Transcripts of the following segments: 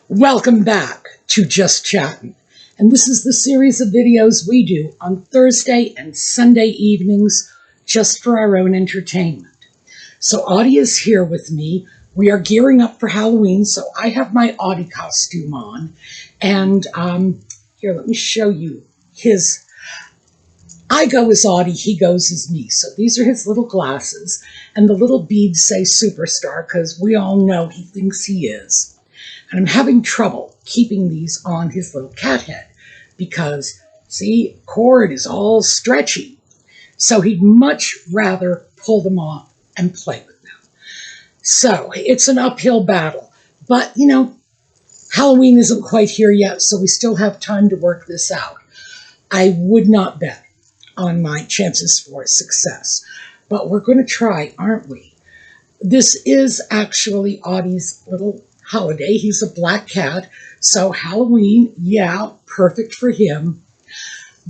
Welcome back to Just Chattin', and this is the series of videos we do on Thursday and Sunday evenings just for our own entertainment. So Audie is here with me. We are gearing up for Halloween, so I have my Audie costume on, and here, let me show you his. I go as Audie, he goes as me. So these are his little glasses, and the little beads say superstar because we all know he thinks he is. And I'm having trouble keeping these on his little cat head because, see, cord is all stretchy. So he'd much rather pull them off and play with them. So it's an uphill battle. But, you know, Halloween isn't quite here yet, so we still have time to work this out. I would not bet on my chances for success, but we're going to try, aren't we? This is actually Audie's little holiday. He's a black cat, so Halloween, yeah, perfect for him.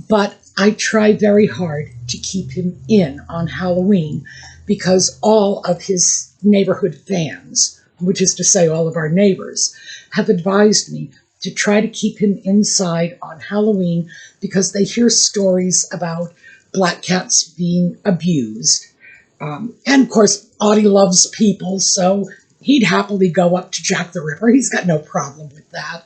But I try very hard to keep him in on Halloween because all of his neighborhood fans, which is to say all of our neighbors, have advised me to try to keep him inside on Halloween because they hear stories about black cats being abused. And of course, Audie loves people, so he'd happily go up to Jack the Ripper. He's got no problem with that.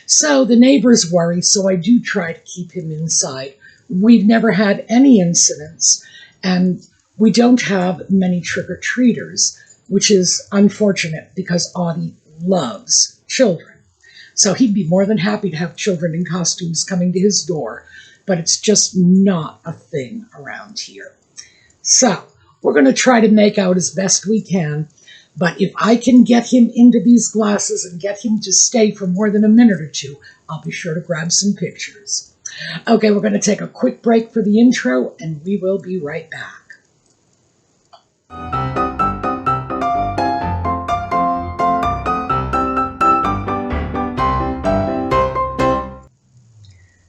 So the neighbors worry, so I do try to keep him inside. We've never had any incidents, and we don't have many trick-or-treaters, which is unfortunate because Audie loves children. So he'd be more than happy to have children in costumes coming to his door, but it's just not a thing around here. So we're going to try to make out as best we can. But if I can get him into these glasses and get him to stay for more than a minute or two, I'll be sure to grab some pictures. Okay, we're going to take a quick break for the intro, and we will be right back.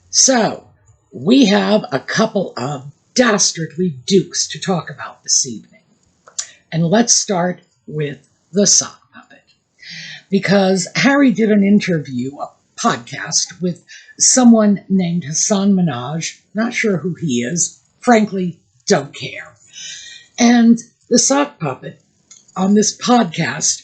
So, we have a couple of dastardly dukes to talk about this evening. And let's start with the sock puppet. Because Harry did an interview, a podcast, with someone named Hassan Minhaj. Not sure who he is. Frankly, don't care. And the sock puppet on this podcast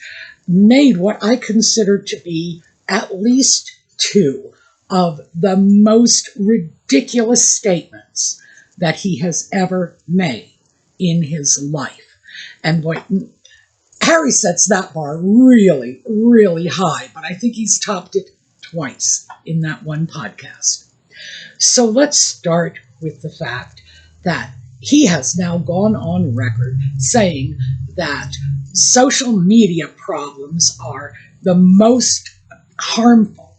made what I consider to be at least two of the most ridiculous statements that he has ever made in his life. And what Harry sets that bar really, really high, but I think he's topped it twice in that one podcast. So let's start with the fact that he has now gone on record saying that social media problems are the most harmful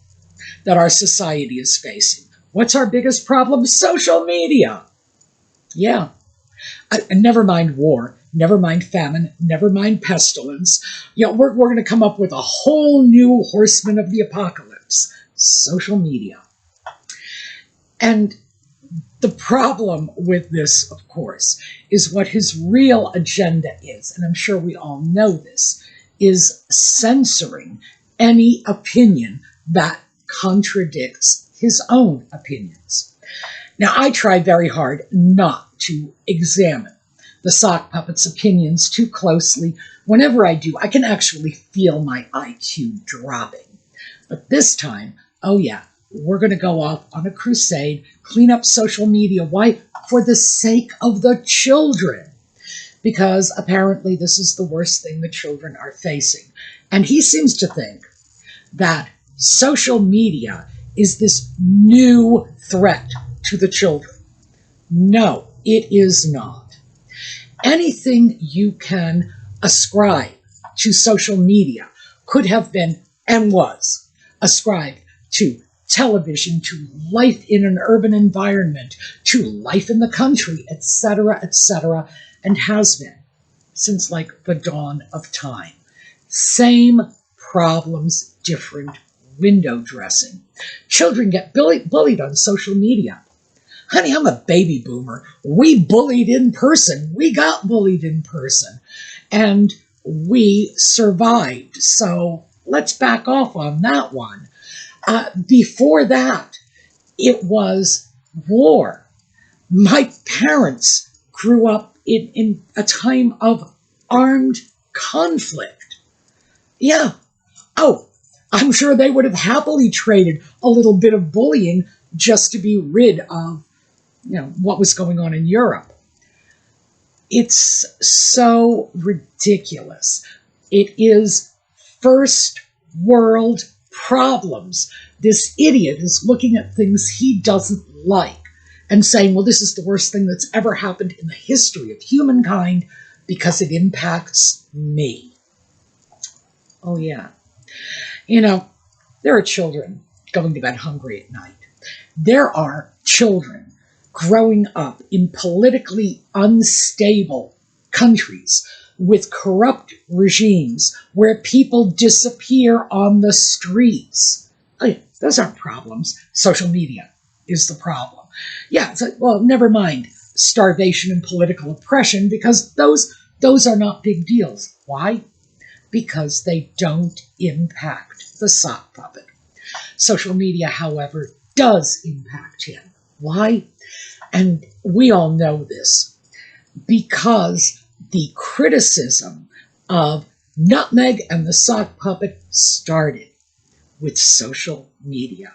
that our society is facing. What's our biggest problem? Social media. Yeah. Never mind war. Never mind famine, never mind pestilence. You know, we're going to come up with a whole new horseman of the apocalypse, social media. And the problem with this, of course, is what his real agenda is, and I'm sure we all know this, is censoring any opinion that contradicts his own opinions. Now, I try very hard not to examine the sock puppet's opinions too closely. Whenever I do, I can actually feel my IQ dropping. But this time, oh yeah, we're going to go off on a crusade, clean up social media. Why? For the sake of the children. Because apparently this is the worst thing the children are facing. And he seems to think that social media is this new threat to the children. No, it is not. Anything you can ascribe to social media could have been and was ascribed to television, to life in an urban environment, to life in the country, etc., and has been since like the dawn of time. Same problems, different window dressing. Children get bullied on social media. Honey, I'm a baby boomer. We bullied in person. We got bullied in person. And we survived. So let's back off on that one. Before that, it was war. My parents grew up in a time of armed conflict. Yeah. Oh, I'm sure they would have happily traded a little bit of bullying just to be rid of, what was going on in Europe. It's so ridiculous. It is first world problems. This idiot is looking at things he doesn't like and saying, well, this is the worst thing that's ever happened in the history of humankind because it impacts me. Oh, yeah. There are children going to bed hungry at night. There are children growing up in politically unstable countries with corrupt regimes where people disappear on the streets. Those aren't problems. Social media is the problem. Yeah, it's like, well, never mind starvation and political oppression, because those are not big deals. Why? Because they don't impact the sock puppet. Social media, however, does impact him. Why? And we all know this because the criticism of Nutmeg and the sock puppet started with social media.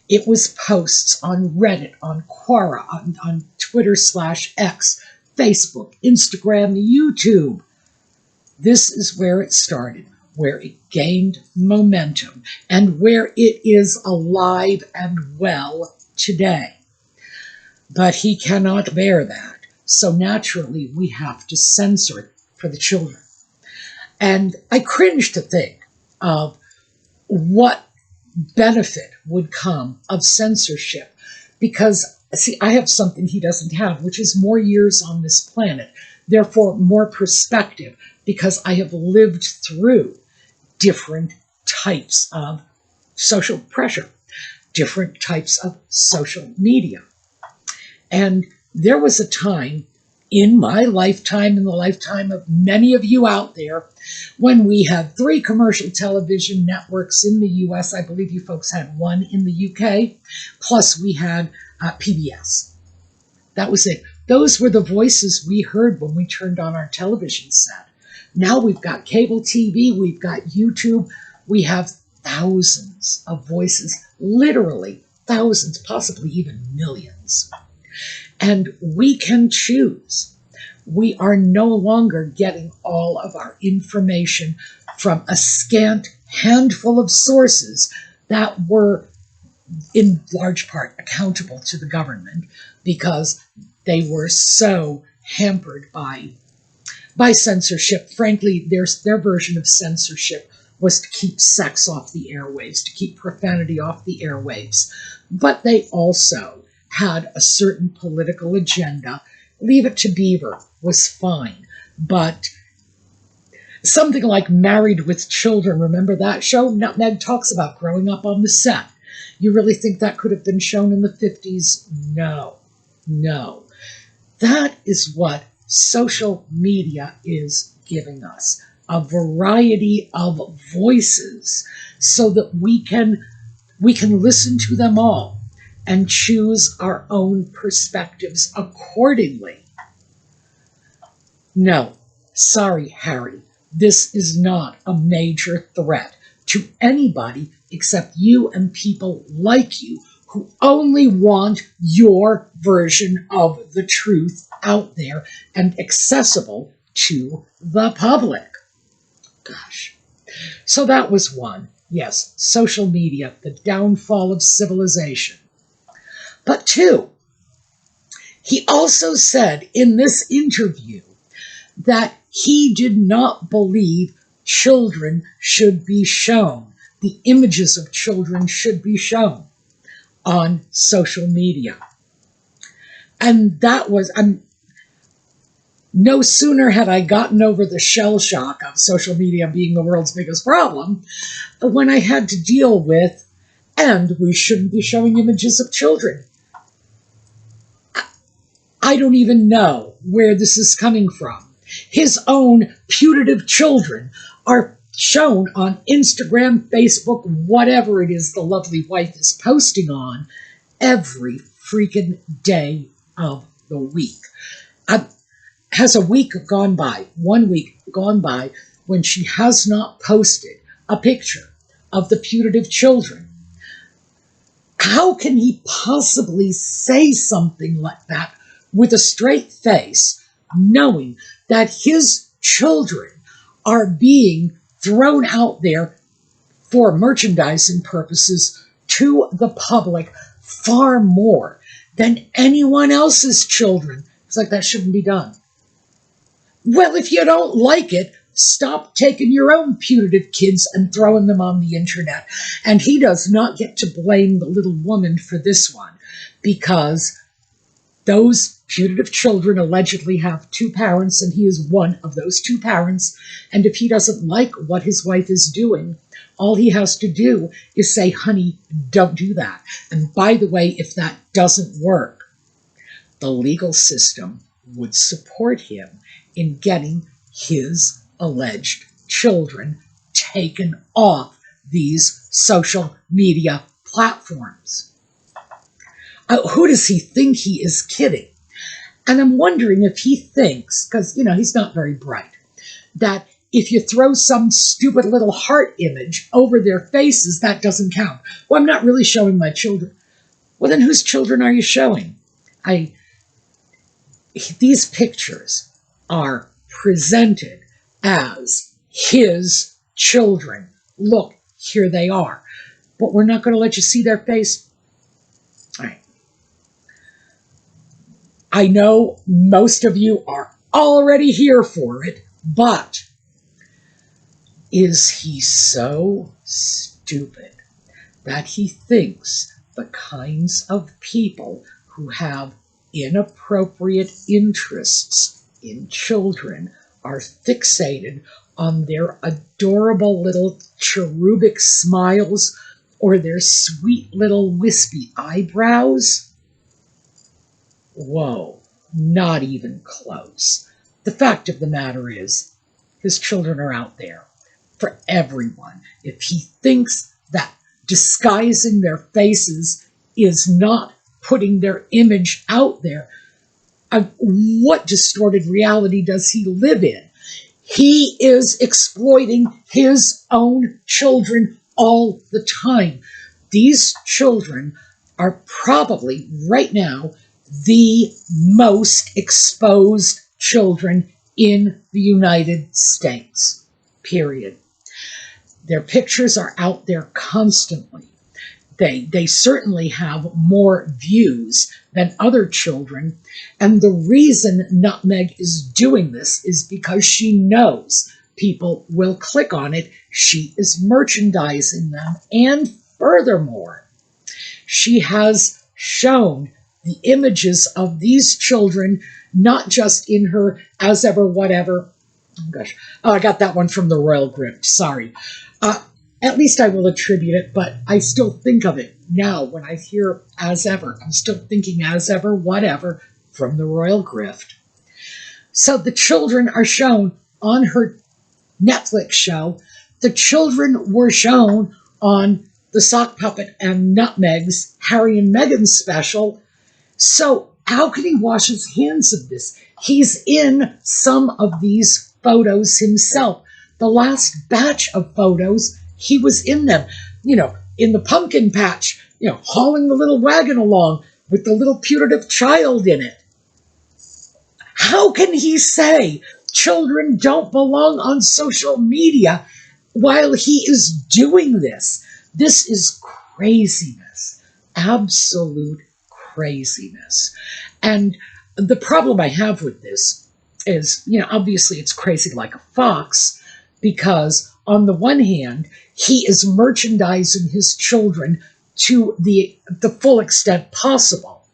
It was posts on Reddit, on Quora, on Twitter/X, Facebook, Instagram, YouTube. This is where it started, where it gained momentum, and where it is alive and well today. But he cannot bear that, so naturally we have to censor it for the children. And I cringe to think of what benefit would come of censorship, because, see, I have something he doesn't have, which is more years on this planet, therefore more perspective, because I have lived through different types of social pressure, different types of social media. And there was a time in my lifetime, in the lifetime of many of you out there, when we had 3 commercial television networks in the US. I believe you folks had 1 in the UK, plus we had PBS. That was it. Those were the voices we heard when we turned on our television set. Now we've got cable TV, we've got YouTube, we have thousands of voices, literally thousands, possibly even millions. And we can choose. We are no longer getting all of our information from a scant handful of sources that were in large part accountable to the government because they were so hampered by censorship. Frankly, their version of censorship was to keep sex off the airwaves, to keep profanity off the airwaves. But they also had a certain political agenda. Leave It to Beaver was fine, but something like Married with Children, remember that show? Nutmeg talks about growing up on the set. You really think that could have been shown in the 50s? No. That is what social media is giving us, a variety of voices so that we can listen to them all and choose our own perspectives accordingly. No, sorry, Harry, this is not a major threat to anybody except you and people like you who only want your version of the truth out there and accessible to the public. Gosh. So that was one. Yes, social media, the downfall of civilization. But 2, he also said in this interview that he did not believe children should be shown, the images of children should be shown on social media. And that was, no sooner had I gotten over the shell shock of social media being the world's biggest problem, when I had to deal with, and we shouldn't be showing images of children. I don't even know where this is coming from. His own putative children are shown on Instagram, Facebook, whatever it is the lovely wife is posting on every freaking day of the week. Has a week gone by, 1 week gone by, when she has not posted a picture of the putative children? How can he possibly say something like that with a straight face, knowing that his children are being thrown out there for merchandising purposes to the public far more than anyone else's children? It's like, that shouldn't be done. Well, if you don't like it, stop taking your own putative kids and throwing them on the internet. And he does not get to blame the little woman for this one, because those putative children allegedly have two parents, and he is one of those two parents. And if he doesn't like what his wife is doing, all he has to do is say, honey, don't do that. And by the way, if that doesn't work, the legal system would support him in getting his alleged children taken off these social media platforms. Who does he think he is kidding? And I'm wondering if he thinks, because, he's not very bright, that if you throw some stupid little heart image over their faces, that doesn't count. Well, I'm not really showing my children. Well, then whose children are you showing? These pictures are presented as his children. Look, here they are. But we're not going to let you see their face. All right. I know most of you are already here for it, but is he so stupid that he thinks the kinds of people who have inappropriate interests in children are fixated on their adorable little cherubic smiles or their sweet little wispy eyebrows? Whoa, not even close. The fact of the matter is, his children are out there for everyone. If he thinks that disguising their faces is not putting their image out there, what distorted reality does he live in? He is exploiting his own children all the time. These children are probably, right now, the most exposed children in the United States, period. Their pictures are out there constantly. They certainly have more views than other children. And the reason Nutmeg is doing this is because she knows people will click on it. She is merchandising them. And furthermore, she has shown the images of these children, not just in her as ever whatever. Oh, gosh. Oh, I got that one from the Royal Grift. Sorry. At least I will attribute it, but I still think of it now when I hear as ever. I'm still thinking as ever, whatever, from the Royal Grift. So the children are shown on her Netflix show. The children were shown on the Sock Puppet and Nutmeg's Harry and Meghan special. So how can he wash his hands of this? He's in some of these photos himself. The last batch of photos, he was in them, in the pumpkin patch, hauling the little wagon along with the little putative child in it. How can he say children don't belong on social media while he is doing this? This is craziness, absolute craziness. And the problem I have with this is, obviously it's crazy like a fox, because on the one hand, he is merchandising his children to the full extent possible.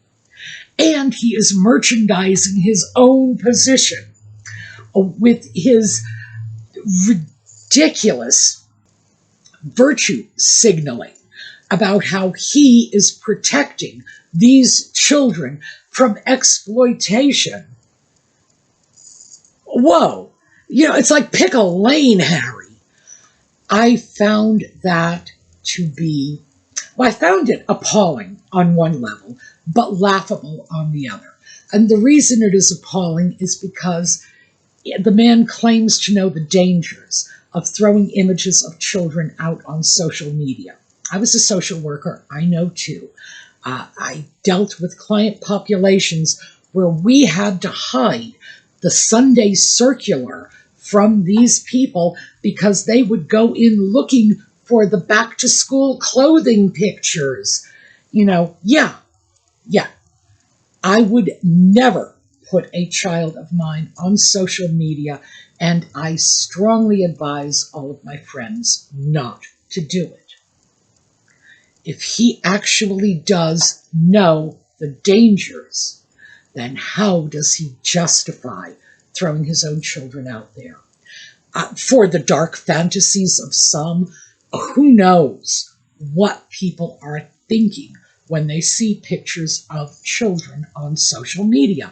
And he is merchandising his own position with his ridiculous virtue signaling about how he is protecting these children from exploitation. Whoa. It's like pick a lane, Harry. I found that to be, well, I found it appalling on one level, but laughable on the other. And the reason it is appalling is because the man claims to know the dangers of throwing images of children out on social media. I was a social worker. I know too. I dealt with client populations where we had to hide the Sunday circular from these people because they would go in looking for the back to school clothing pictures. Yeah. I would never put a child of mine on social media, and I strongly advise all of my friends not to do it. If he actually does know the dangers, then how does he justify throwing his own children out there? For the dark fantasies of some, who knows what people are thinking when they see pictures of children on social media.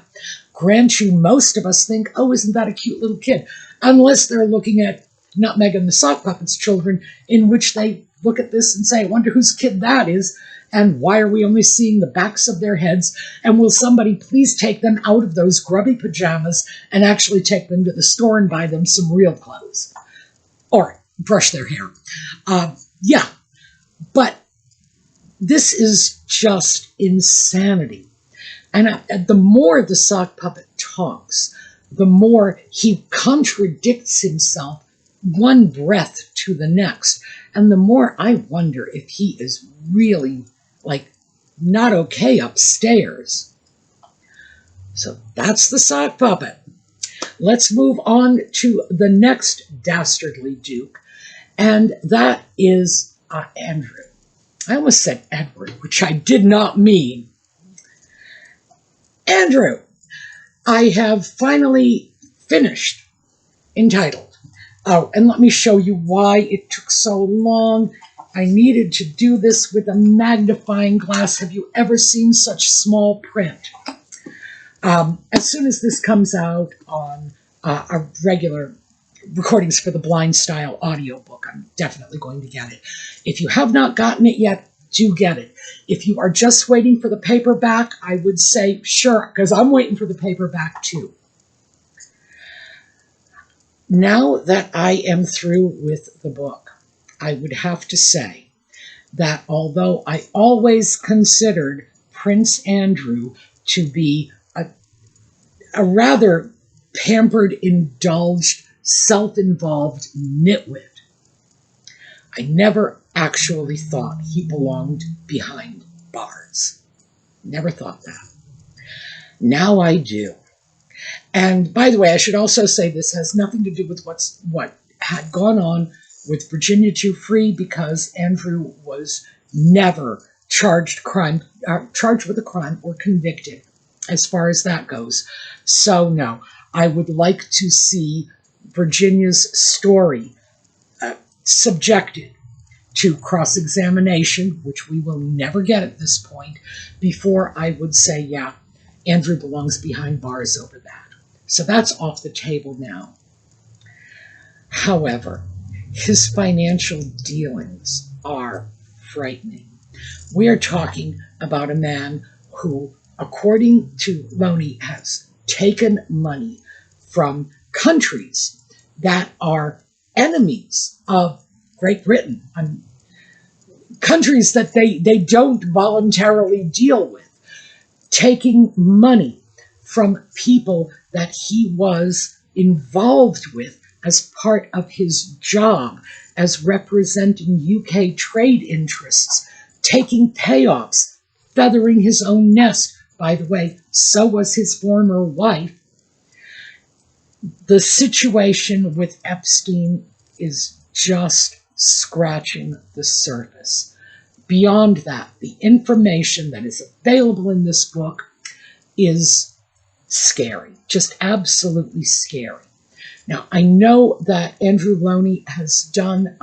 Grant you, most of us think, oh, isn't that a cute little kid? Unless they're looking at not Meghan the Sock Puppet's children, in which they look at this and say, I wonder whose kid that is, and why are we only seeing the backs of their heads, and will somebody please take them out of those grubby pajamas and actually take them to the store and buy them some real clothes? Or brush their hair. But this is just insanity. And the more the sock puppet talks, the more he contradicts himself one breath to the next. And the more I wonder if he is really, not okay upstairs. So that's the sock puppet. Let's move on to the next dastardly duke, and that is Andrew. I almost said Edward, which I did not mean. Andrew, I have finally finished Entitled. Oh, and let me show you why it took so long. I needed to do this with a magnifying glass. Have you ever seen such small print? As soon as this comes out on a regular Recordings for the Blind style audiobook, I'm definitely going to get it. If you have not gotten it yet, do get it. If you are just waiting for the paperback, I would say sure, because I'm waiting for the paperback too. Now that I am through with the book, I would have to say that although I always considered Prince Andrew to be a rather pampered, indulged, self-involved nitwit, I never actually thought he belonged behind bars. Never thought that. Now I do. And by the way, I should also say this has nothing to do with what had gone on with Virginia 2 Free, because Andrew was never charged with a crime or convicted as far as that goes. So no, I would like to see Virginia's story subjected to cross-examination, which we will never get at this point, before I would say, yeah, Andrew belongs behind bars over that. So that's off the table now. However, his financial dealings are frightening. We are talking about a man who, according to Lownie, has taken money from countries that are enemies of Great Britain, countries that they don't voluntarily deal with, taking money from people that he was involved with as part of his job as representing UK trade interests, taking payoffs, feathering his own nest. By the way, so was his former wife. The situation with Epstein is just scratching the surface. Beyond that, the information that is available in this book is scary, just absolutely scary. Now, I know that Andrew Lownie has done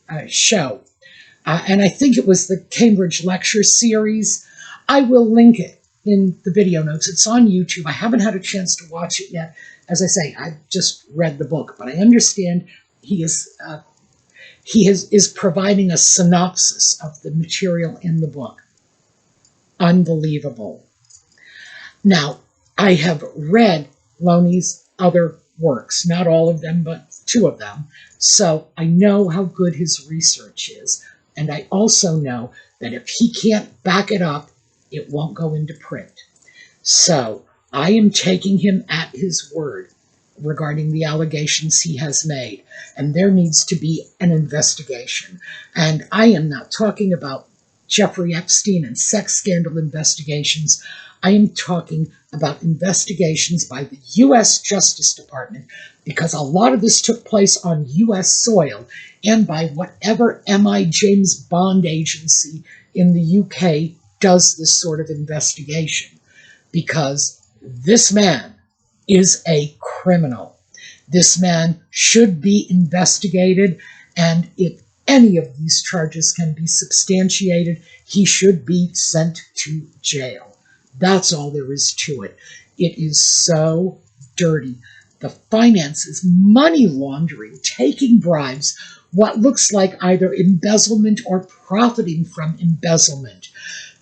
a show, and I think it was the Cambridge Lecture Series. I will link it in the video notes. It's on YouTube. I haven't had a chance to watch it yet. As I say, I've just read the book, but I understand he is providing a synopsis of the material in the book. Unbelievable. Now, I have read Lownie'ss other works, not all of them, but 2 of them, so I know how good his research is, and I also know that if he can't back it up, it won't go into print. So I am taking him at his word regarding the allegations he has made, and there needs to be an investigation. And I am not talking about Jeffrey Epstein and sex scandal investigations. I am talking about investigations by the U.S. Justice Department, because a lot of this took place on U.S. soil, and by whatever M.I. James Bond agency in the U.K. does this sort of investigation, because this man is a criminal. This man should be investigated, and if any of these charges can be substantiated, he should be sent to jail. That's all there is to it. It is so dirty. The finances, money laundering, taking bribes, what looks like either embezzlement or profiting from embezzlement,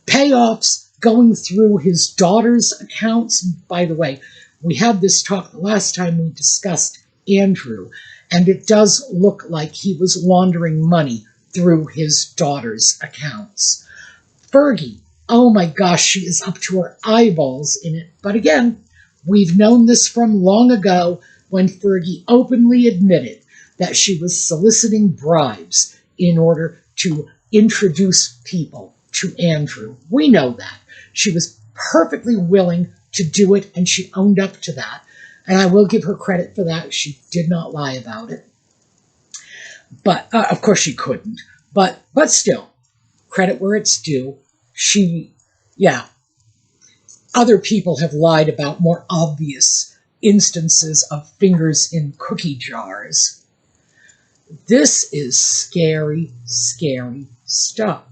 payoffs going through his daughter's accounts. By the way, we had this talk the last time we discussed Andrew, and it does look like he was laundering money through his daughter's accounts. Fergie, oh my gosh, she is up to her eyeballs in it. But again, we've known this from long ago, when Fergie openly admitted that she was soliciting bribes in order to introduce people to Andrew. We know that. She was perfectly willing to do it, and she owned up to that. And I will give her credit for that. She did not lie about it. But, of course, she couldn't. But still, credit where it's due. Other people have lied about more obvious instances of fingers in cookie jars. This is scary, scary stuff.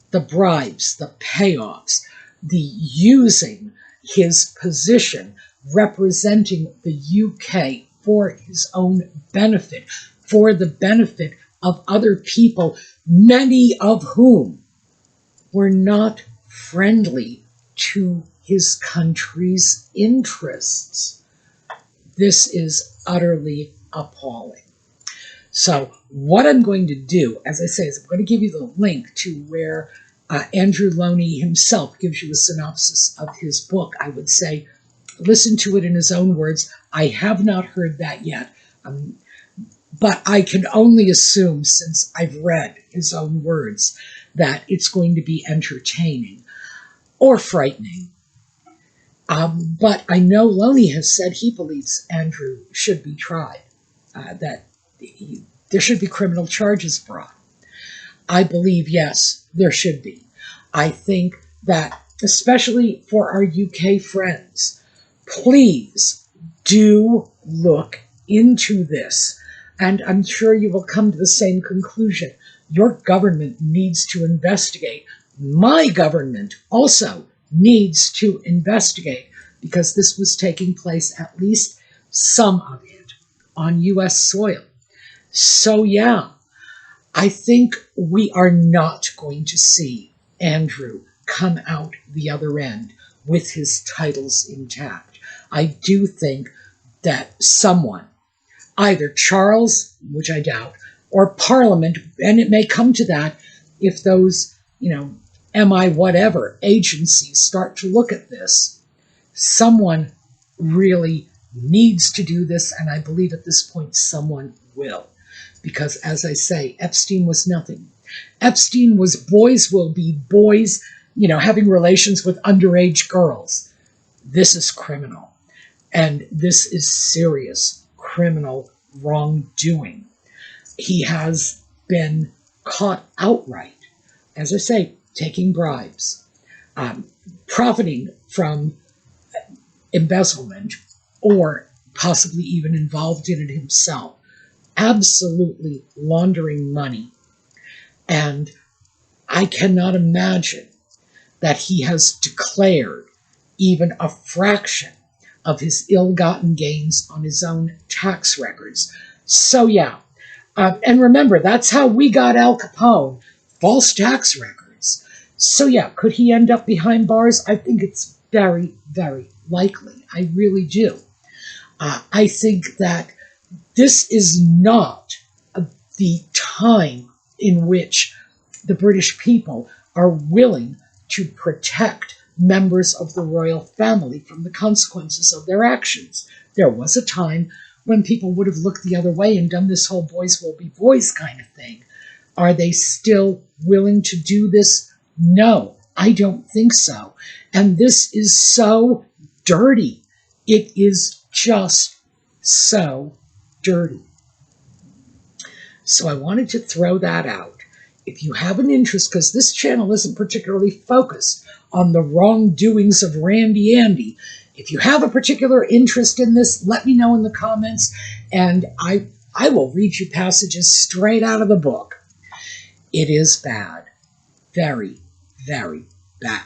The bribes, the payoffs, the using his position representing the UK for his own benefit, for the benefit of other people, many of whom were not friendly to his country's interests. This is utterly appalling. So what I'm going to do, as I say, is I'm going to give you the link to where Andrew Lownie himself gives you a synopsis of his book. I would say listen to it in his own words. I have not heard that yet, but I can only assume, since I've read his own words, that it's going to be entertaining or frightening. But I know Lownie has said he believes Andrew should be tried, that there should be criminal charges brought. I believe, yes, there should be. I think that, especially for our UK friends, please do look into this. And I'm sure you will come to the same conclusion. Your government needs to investigate. My government also needs to investigate, because this was taking place, at least some of it, on U.S. soil. So yeah, I think we are not going to see Andrew come out the other end with his titles intact. I do think that someone, either Charles, which I doubt, or Parliament, and it may come to that if those, MI whatever agencies start to look at this, someone really needs to do this, and I believe at this point someone will. Because, as I say, Epstein was nothing. Epstein was boys will be boys, having relations with underage girls. This is criminal. And this is serious criminal wrongdoing. He has been caught outright, as I say, taking bribes, profiting from embezzlement, or possibly even involved in it himself. Absolutely laundering money. And I cannot imagine that he has declared even a fraction of his ill-gotten gains on his own tax records. So yeah, And remember, that's how we got Al Capone, false tax records. So yeah, could he end up behind bars? I think it's very, very likely. I really do. I think that this is not the time in which the British people are willing to protect members of the royal family from the consequences of their actions. There was a time when people would have looked the other way and done this whole boys will be boys kind of thing. Are they still willing to do this? No, I don't think so. And this is so dirty. It is just so dirty. So I wanted to throw that out. If you have an interest, because this channel isn't particularly focused on the wrongdoings of Randy Andy, if you have a particular interest in this, let me know in the comments, and I will read you passages straight out of the book. It is bad. Very, very bad.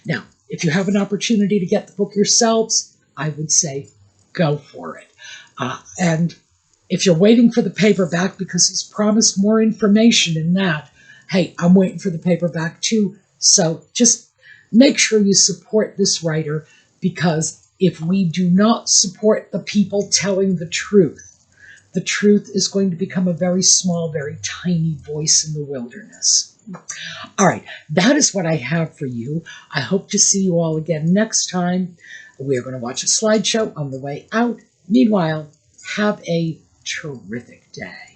Now, if you have an opportunity to get the book yourselves, I would say go for it. And if you're waiting for the paperback because he's promised more information in that, hey, I'm waiting for the paperback too. So just make sure you support this writer, because if we do not support the people telling the truth is going to become a very small, very tiny voice in the wilderness. All right, that is what I have for you. I hope to see you all again next time. We're going to watch a slideshow on the way out. Meanwhile, have a terrific day.